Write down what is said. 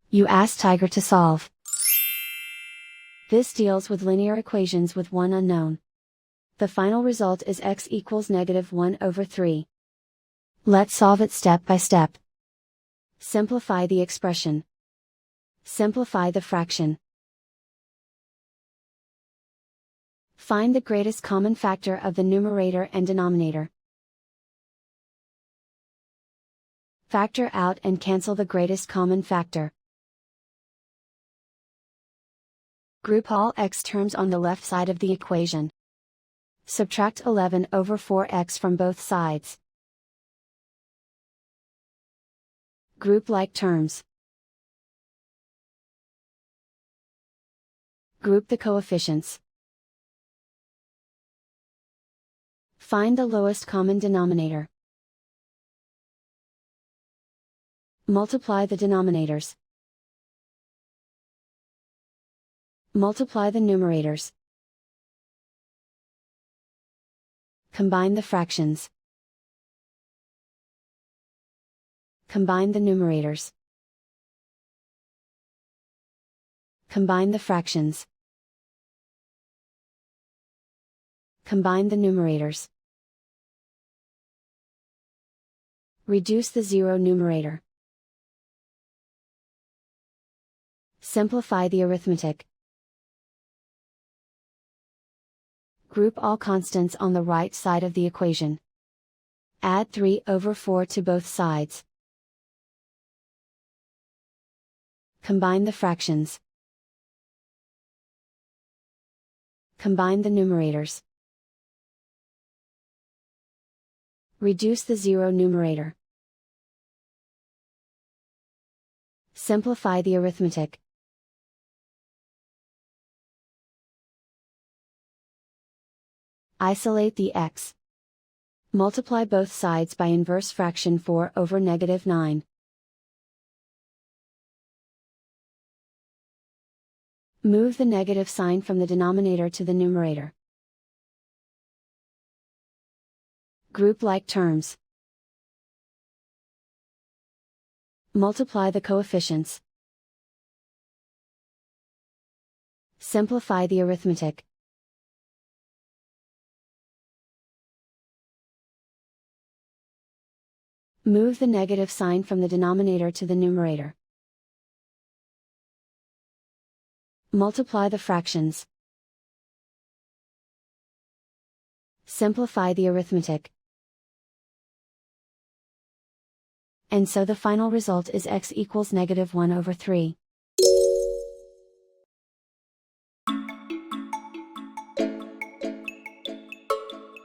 You ask Tiger to solve. This deals with linear equations with one unknown. The final result is x equals -1/3. Let's solve it step by step. Simplify the expression. Simplify the fraction. Find the greatest common factor of the numerator and denominator. Factor out and cancel the greatest common factor. Group all x terms on the left side of the equation. Subtract 11/4x from both sides. Group like terms. Group the coefficients. Find the lowest common denominator. Multiply the denominators. Multiply the numerators. Combine the fractions. Combine the numerators. Combine the fractions. Combine the numerators. Reduce the zero numerator. Simplify the arithmetic. Group all constants on the right side of the equation. Add 3/4 to both sides. Combine the fractions. Combine the numerators. Reduce the zero numerator. Simplify the arithmetic. Isolate the x. Multiply both sides by inverse fraction 4/9. Move the negative sign from the denominator to the numerator. Group like terms. Multiply the coefficients. Simplify the arithmetic. Move the negative sign from the denominator to the numerator. Multiply the fractions. Simplify the arithmetic. And so the final result is x equals -1/3.